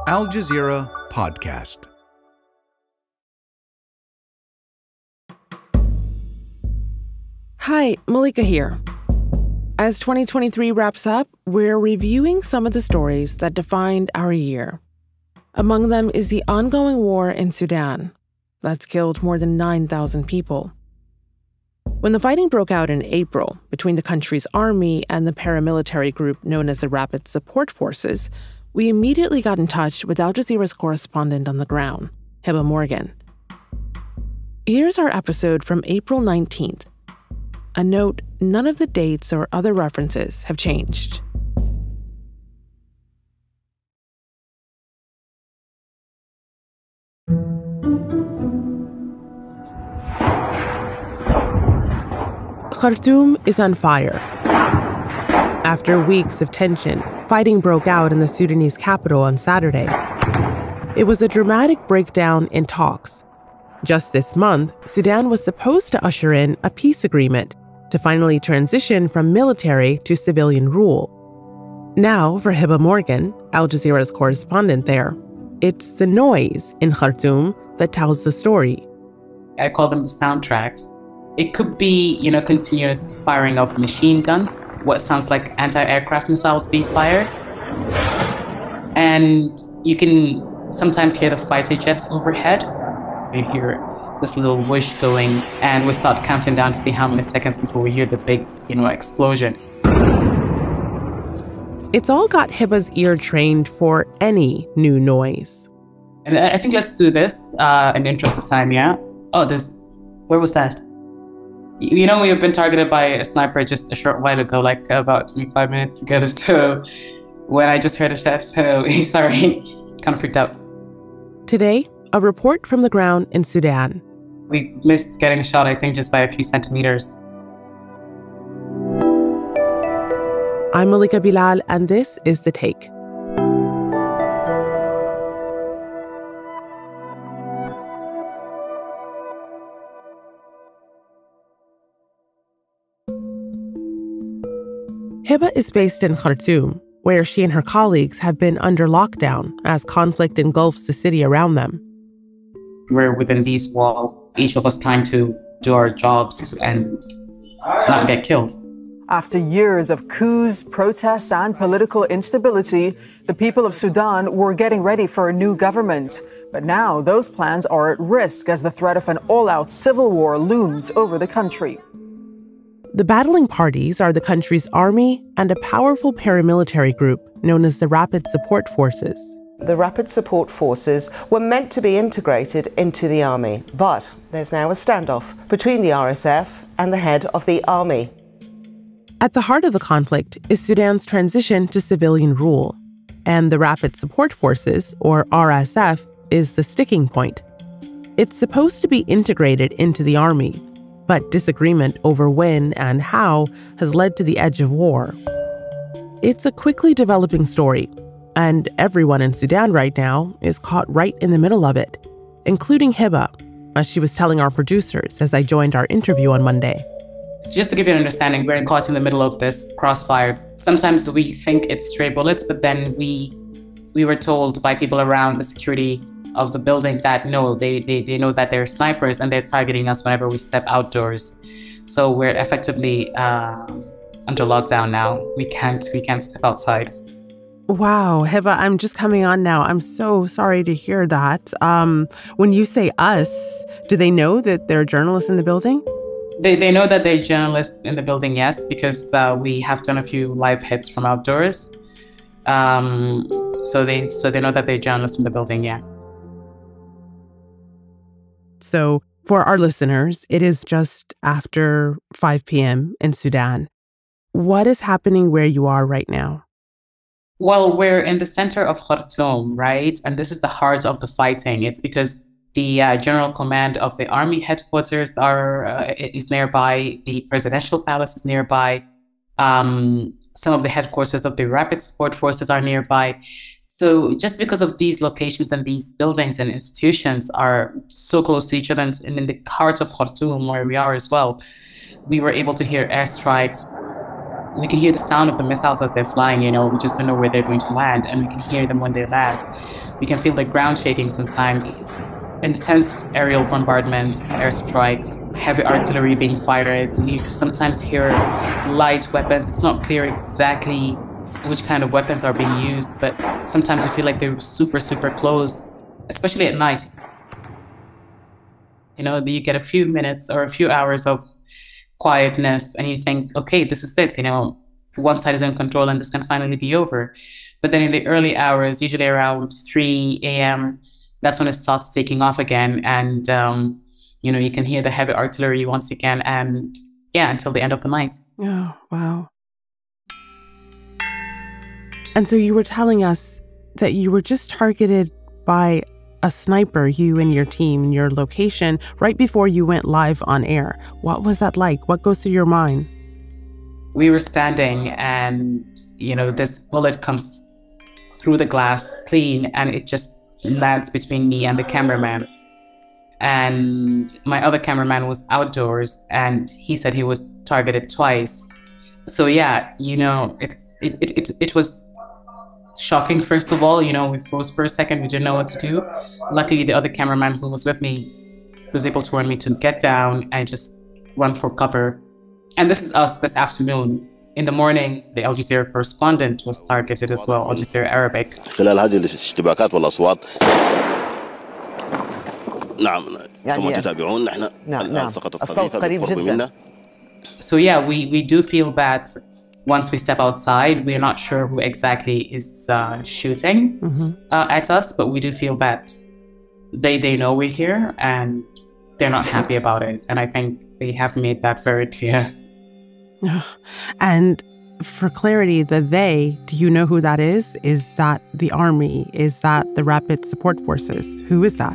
Al Jazeera Podcast. Hi, Malika here. As 2023 wraps up, we're reviewing some of the stories that defined our year. Among them is the ongoing war in Sudan that's killed more than 9,000 people. When the fighting broke out in April between the country's army and the paramilitary group known as the Rapid Support Forces, we immediately got in touch with Al Jazeera's correspondent on the ground, Hiba Morgan. Here's our episode from April 19th. A note, none of the dates or other references have changed. Khartoum is on fire. After weeks of tension, fighting broke out in the Sudanese capital on Saturday. It was a dramatic breakdown in talks. Just this month, Sudan was supposed to usher in a peace agreement to finally transition from military to civilian rule. Now, for Hiba Morgan, Al Jazeera's correspondent there, it's the noise in Khartoum that tells the story. I call them the soundtracks. It could be, continuous firing of machine guns, what sounds like anti-aircraft missiles being fired. And you can sometimes hear the fighter jets overhead. You hear this little whoosh going, and we start counting down to see how many seconds before we hear the big, explosion. It's all got Hiba's ear trained for any new noise. And I think let's do this in the interest of time, yeah? Oh, where was that? We have been targeted by a sniper just a short while ago, like about 25 minutes ago. So when I just heard a shot, sorry, kind of freaked out. Today, a report from the ground in Sudan. We missed getting a shot, I think, just by a few centimeters. I'm Malika Bilal, and this is The Take. Hiba is based in Khartoum, where she and her colleagues have been under lockdown as conflict engulfs the city around them. We're within these walls, each of us trying to do our jobs and not get killed. After years of coups, protests, and political instability, the people of Sudan were getting ready for a new government. But now those plans are at risk as the threat of an all-out civil war looms over the country. The battling parties are the country's army and a powerful paramilitary group known as the Rapid Support Forces. The Rapid Support Forces were meant to be integrated into the army, but there's now a standoff between the RSF and the head of the army. At the heart of the conflict is Sudan's transition to civilian rule, and the Rapid Support Forces, or RSF, is the sticking point. It's supposed to be integrated into the army, but disagreement over when and how has led to the edge of war. It's a quickly developing story, and everyone in Sudan right now is caught right in the middle of it, including Hiba, as she was telling our producers as I joined our interview on Monday. Just to give you an understanding, we're caught in the middle of this crossfire. Sometimes we think it's stray bullets, but then we were told by people around the security of the building that no, they know that they're snipers and they're targeting us whenever we step outdoors. So we're effectively under lockdown now. We can't step outside. Wow, Hiba, I'm just coming on now. I'm so sorry to hear that. When you say us, do they know that there are journalists in the building? They know that there are journalists in the building, yes, because we have done a few live hits from outdoors. So they know that there are journalists in the building, yeah. So for our listeners, it is just after 5 p.m. in Sudan. What is happening where you are right now? Well, we're in the center of Khartoum, right? And this is the heart of the fighting. It's because the general command of the army headquarters is nearby. The presidential palace is nearby. Some of the headquarters of the Rapid Support Forces are nearby. So just because of these locations and these buildings and institutions are so close to each other and in the heart of Khartoum, where we are as well, we were able to hear airstrikes. We can hear the sound of the missiles as they're flying, we just don't know where they're going to land, and we can hear them when they land. We can feel the ground shaking sometimes. It's intense aerial bombardment, airstrikes, heavy artillery being fired. You sometimes hear light weapons. It's not clear exactly which kind of weapons are being used, but sometimes you feel like they're super, super close, especially at night. You get a few minutes or a few hours of quietness and you think, okay, this is it, one side is in control and this can finally be over. But then in the early hours, usually around 3 a.m., that's when it starts taking off again. And, you can hear the heavy artillery once again. And until the end of the night. Oh, wow. And so you were telling us that you were just targeted by a sniper, you and your team, your location, right before you went live on air. What was that like? What goes through your mind? We were standing and, this bullet comes through the glass clean and it just lands between me and the cameraman. And my other cameraman was outdoors and he said he was targeted twice. So it was shocking, first of all. We froze for a second. We didn't know what to do. Luckily, the other cameraman who was with me was able to warn me to get down and just run for cover. And this is us this afternoon. In the morning, the Al Jazeera correspondent was targeted as well, Al Jazeera Arabic. خلال هذه الاشتباكات والأصوات نعم كما تتابعون نحن الآن سقطت قذيفة بالقرب منا. So we do feel that once we step outside, we're not sure who exactly is shooting at us, but we do feel that they know we're here and they're not happy about it. And I think they have made that very clear. And for clarity, do you know who that is? Is that the army? Is that the rapid support forces? Who is that?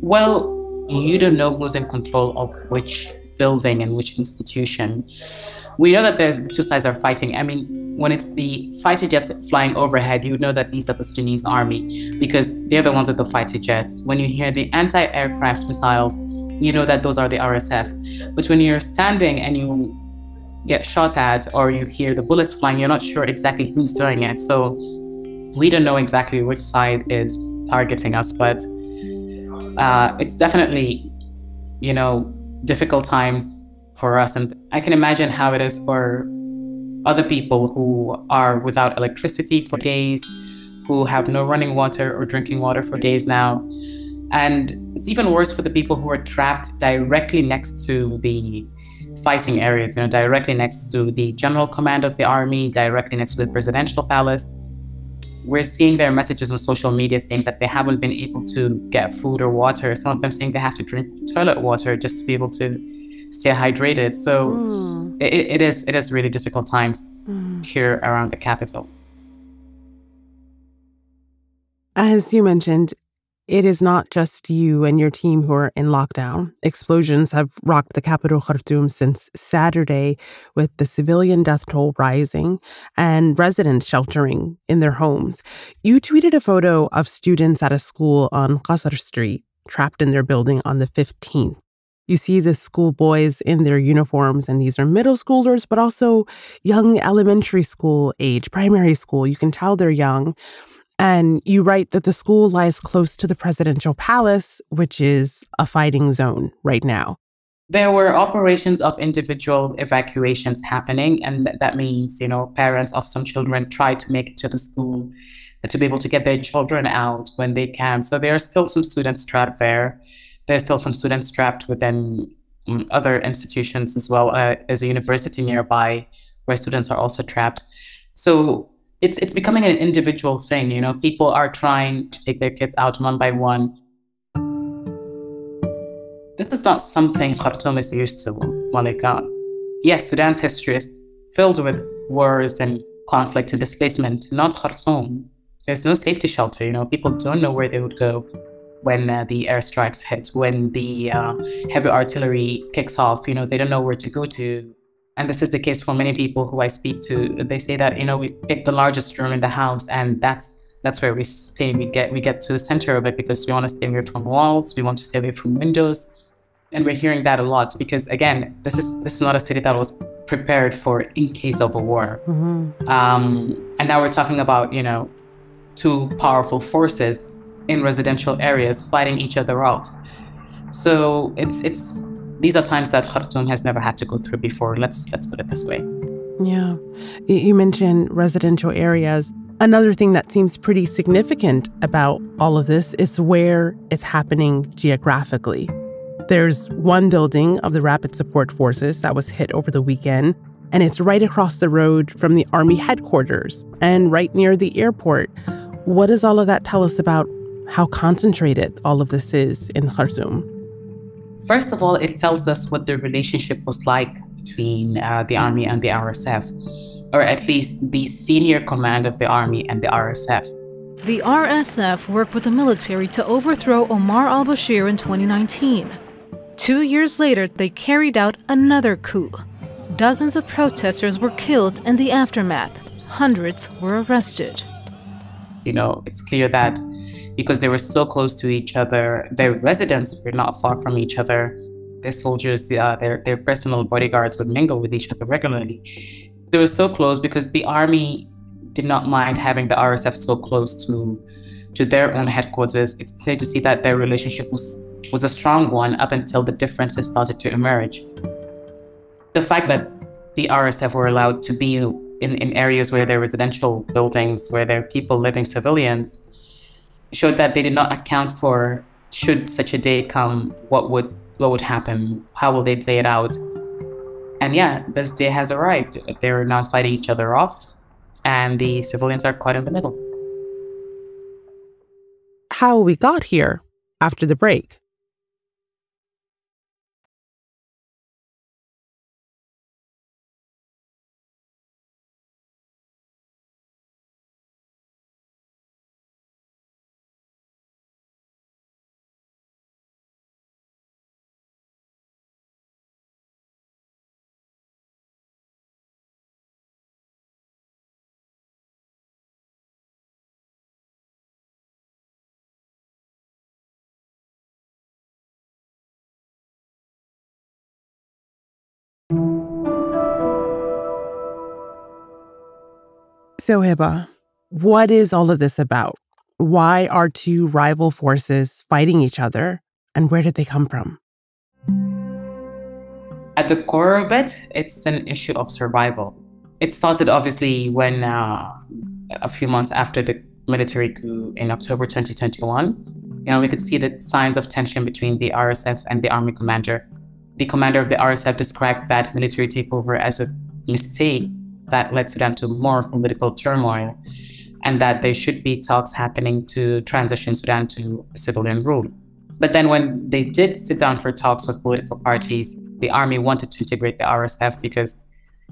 Well, you don't know who's in control of which building and which institution. We know that the two sides are fighting. I mean, when it's the fighter jets flying overhead, you know that these are the Sudanese army because they're the ones with the fighter jets. When you hear the anti-aircraft missiles, you know that those are the RSF. But when you're standing and you get shot at or you hear the bullets flying, you're not sure exactly who's doing it. So we don't know exactly which side is targeting us, but it's definitely, difficult times for us. And I can imagine how it is for other people who are without electricity for days, who have no running water or drinking water for days now. And it's even worse for the people who are trapped directly next to the fighting areas, directly next to the general command of the army, directly next to the presidential palace. We're seeing their messages on social media saying that they haven't been able to get food or water. Some of them saying they have to drink toilet water just to be able to stay hydrated. So it is really difficult times here around the capital. As you mentioned, it is not just you and your team who are in lockdown. Explosions have rocked the capital, Khartoum, since Saturday, with the civilian death toll rising and residents sheltering in their homes. You tweeted a photo of students at a school on Qasr Street, trapped in their building on the 15th. You see the schoolboys in their uniforms, and these are middle schoolers, but also young elementary school age, primary school. You can tell they're young. And you write that the school lies close to the presidential palace, which is a fighting zone right now. There were operations of individual evacuations happening. And that means, parents of some children try to make it to the school to be able to get their children out when they can. So there are still some students trapped there. There's still some students trapped within other institutions as well. There's a university nearby where students are also trapped. So it's becoming an individual thing, People are trying to take their kids out one by one. This is not something Khartoum is used to, Malika. Yes, Sudan's history is filled with wars and conflict and displacement, not Khartoum. There's no safety shelter, People don't know where they would go when the airstrikes hit, when the heavy artillery kicks off, they don't know where to go to. And this is the case for many people who I speak to. They say that, we pick the largest room in the house, and that's where we stay. We get to the center of it because we want to stay away from walls. We want to stay away from windows. And we're hearing that a lot because, again, this is not a city that was prepared for in case of a war. And now we're talking about, two powerful forces in residential areas fighting each other off. So these are times that Khartoum has never had to go through before. Let's put it this way. Yeah. You mentioned residential areas. Another thing that seems pretty significant about all of this is where it's happening geographically. There's one building of the Rapid Support Forces that was hit over the weekend, and it's right across the road from the Army headquarters and right near the airport. What does all of that tell us about how concentrated all of this is in Khartoum? First of all, it tells us what the relationship was like between the Army and the RSF, or at least the senior command of the Army and the RSF. The RSF worked with the military to overthrow Omar al-Bashir in 2019. 2 years later, they carried out another coup. Dozens of protesters were killed in the aftermath. Hundreds were arrested. It's clear that because they were so close to each other, their residents were not far from each other. Their soldiers, their personal bodyguards would mingle with each other regularly. They were so close because the army did not mind having the RSF so close to their own headquarters. It's clear to see that their relationship was a strong one up until the differences started to emerge. The fact that the RSF were allowed to be in areas where there are residential buildings, where there are people living, civilians, showed that they did not account for, should such a day come, what would happen, how will they play it out. And yeah, this day has arrived. They're now fighting each other off, and the civilians are caught in the middle. How we got here after the break. So, Hiba, what is all of this about? Why are two rival forces fighting each other, and where did they come from? At the core of it, it's an issue of survival. It started obviously when a few months after the military coup in October 2021, we could see the signs of tension between the RSF and the army commander. The commander of the RSF described that military takeover as a mistake that led Sudan to more political turmoil, and that there should be talks happening to transition Sudan to civilian rule. But then when they did sit down for talks with political parties, the army wanted to integrate the RSF because,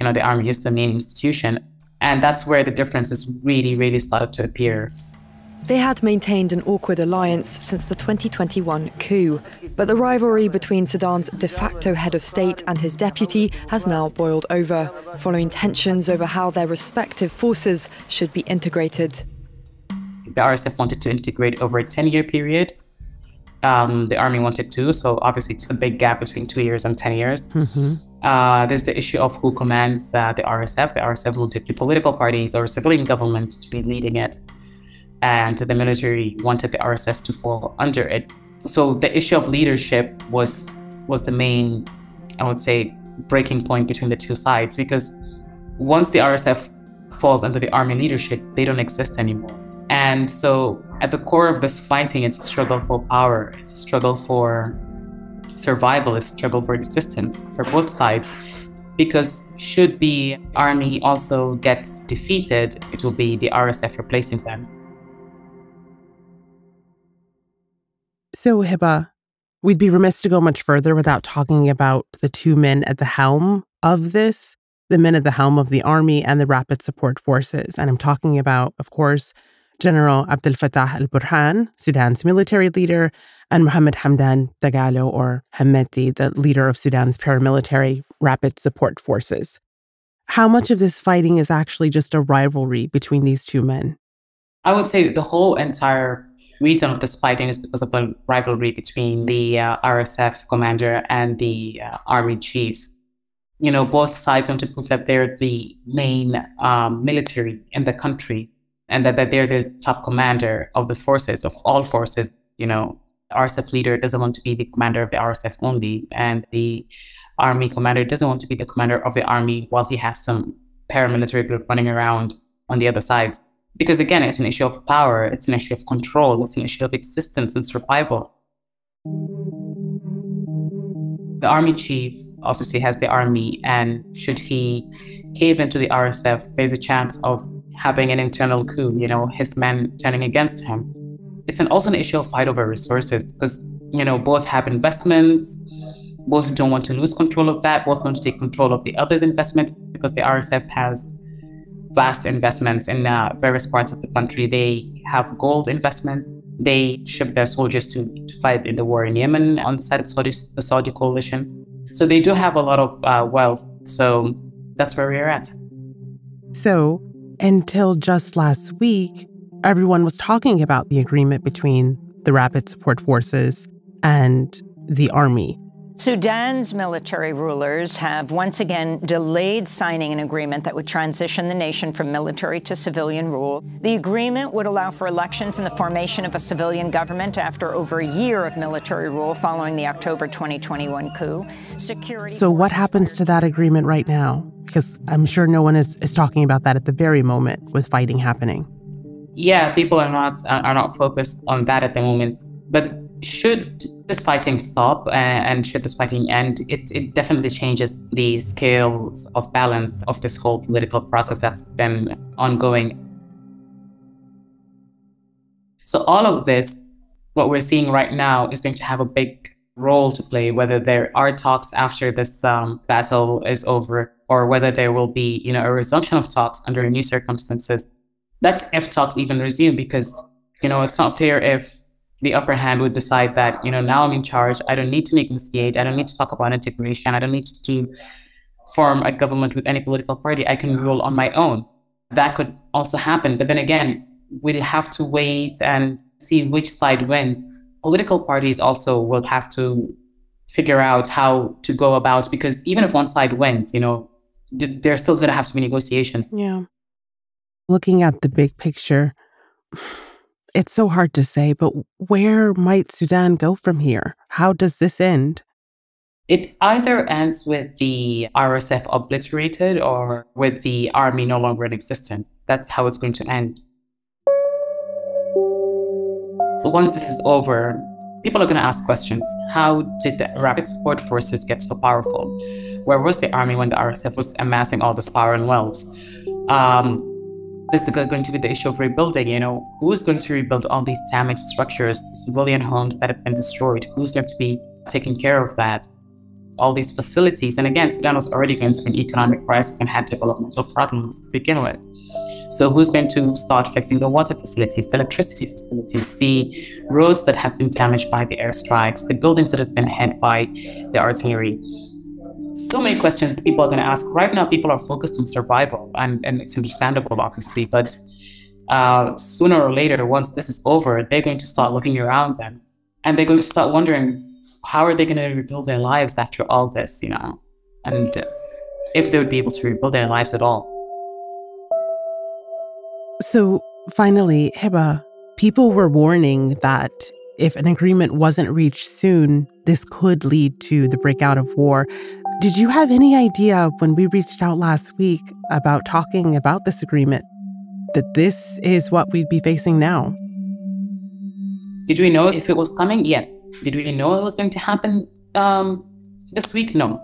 the army is the main institution. And that's where the differences really, really started to appear. They had maintained an awkward alliance since the 2021 coup, but the rivalry between Sudan's de facto head of state and his deputy has now boiled over, following tensions over how their respective forces should be integrated. The RSF wanted to integrate over a 10-year period. The army wanted to, so obviously it's a big gap between 2 years and 10 years. There's the issue of who commands the RSF. The RSF wanted the political parties or civilian government to be leading it, and the military wanted the RSF to fall under it. So the issue of leadership was the main, I would say, breaking point between the two sides, because once the RSF falls under the army leadership, they don't exist anymore. And so at the core of this fighting, it's a struggle for power, it's a struggle for survival, it's a struggle for existence for both sides. Because should the army also get defeated, it will be the RSF replacing them. So, Hiba, we'd be remiss to go much further without talking about the two men at the helm of this, the men at the helm of the army and the Rapid Support Forces. And I'm talking about, of course, General Abdel Fattah al-Burhan, Sudan's military leader, and Mohamed Hamdan Dagalo, or Hemeti, the leader of Sudan's paramilitary Rapid Support Forces. How much of this fighting is actually just a rivalry between these two men? I would say the whole entire reason of this fighting is because of the rivalry between the RSF commander and the army chief. both sides want to prove that they're the main military in the country and that they're the top commander of the forces, of all forces. The RSF leader doesn't want to be the commander of the RSF only, and the army commander doesn't want to be the commander of the army while he has some paramilitary group running around on the other side. Because again, it's an issue of power, it's an issue of control, it's an issue of existence and survival. The army chief obviously has the army, and should he cave into the RSF, there's a chance of having an internal coup, his men turning against him. It's also an issue of fight over resources because, both have investments, both don't want to lose control of that, both want to take control of the other's investment because the RSF has vast investments in various parts of the country. They have gold investments. They ship their soldiers to fight in the war in Yemen on the side of the Saudi coalition. So they do have a lot of wealth. So that's where we're at. So until just last week, everyone was talking about the agreement between the Rapid Support Forces and the army. Sudan's military rulers have once again delayed signing an agreement that would transition the nation from military to civilian rule. The agreement would allow for elections and the formation of a civilian government after over a year of military rule following the October 2021 coup. So what happens to that agreement right now? Because I'm sure no one is talking about that at the very moment with fighting happening. Yeah, people are not focused on that at the moment. But should this fighting stop and should this fighting end, it definitely changes the scales of balance of this whole political process that's been ongoing. So all of this, what we're seeing right now, is going to have a big role to play, whether there are talks after this battle is over, or whether there will be, a resumption of talks under new circumstances. That's if talks even resume, because, it's not clear if the upper hand would decide that, now I'm in charge, I don't need to negotiate, I don't need to talk about integration, I don't need to form a government with any political party, I can rule on my own. That could also happen. But then again, we'll have to wait and see which side wins. Political parties also will have to figure out how to go about, because even if one side wins, there's still going to have to be negotiations. Yeah. Looking at the big picture, it's so hard to say, but where might Sudan go from here? How does this end? It either ends with the RSF obliterated or with the army no longer in existence. That's how it's going to end. Once this is over, people are going to ask questions. How did the Rapid Support Forces get so powerful? Where was the army when the RSF was amassing all this power and wealth? This is going to be the issue of rebuilding, who is going to rebuild all these damaged structures, civilian homes that have been destroyed? Who's going to be taking care of that? All these facilities. And again, Sudan was already going through an economic crisis and had developmental problems to begin with. So who's going to start fixing the water facilities, the electricity facilities, the roads that have been damaged by the airstrikes, the buildings that have been hit by the artillery? So many questions people are going to ask. Right now, people are focused on survival, and it's understandable, obviously. But sooner or later, once this is over, they're going to start looking around them. And they're going to start wondering, how are they going to rebuild their lives after all this, And if they would be able to rebuild their lives at all. So finally, Hiba, people were warning that if an agreement wasn't reached soon, this could lead to the breakout of war. Did you have any idea when we reached out last week about talking about this agreement that this is what we'd be facing now? Did we know if it was coming? Yes. Did we know it was going to happen this week? No.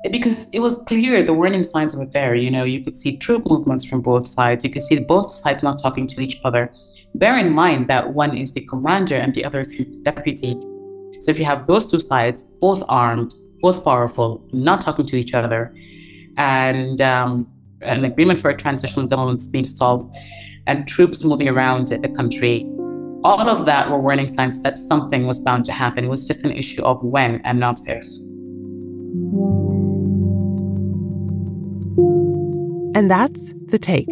Because it was clear, the warning signs were there. You could see troop movements from both sides. You could see both sides not talking to each other. Bear in mind that one is the commander and the other is his deputy. So if you have those two sides, both armed, both powerful, not talking to each other, and an agreement for a transitional government being stalled, and troops moving around the country, all of that were warning signs that something was bound to happen. It was just an issue of when and not if. And that's The Take.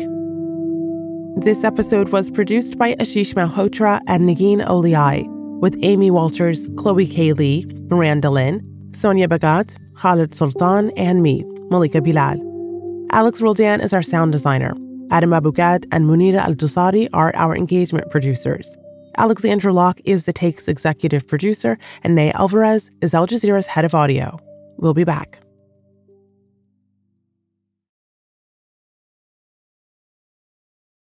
This episode was produced by Ashish Malhotra and Negin Owliaei, with Amy Walters, Chloe K. Lee, Miranda Lin, Sonia Abou-Gad, Khalid Sultan, and me, Malika Bilal. Alex Roldan is our sound designer. Adam Abou-Gad and Munera Dosari are our engagement producers. Alexandra Locke is The Take's executive producer, and Naya Alvarez is Al Jazeera's head of audio. We'll be back.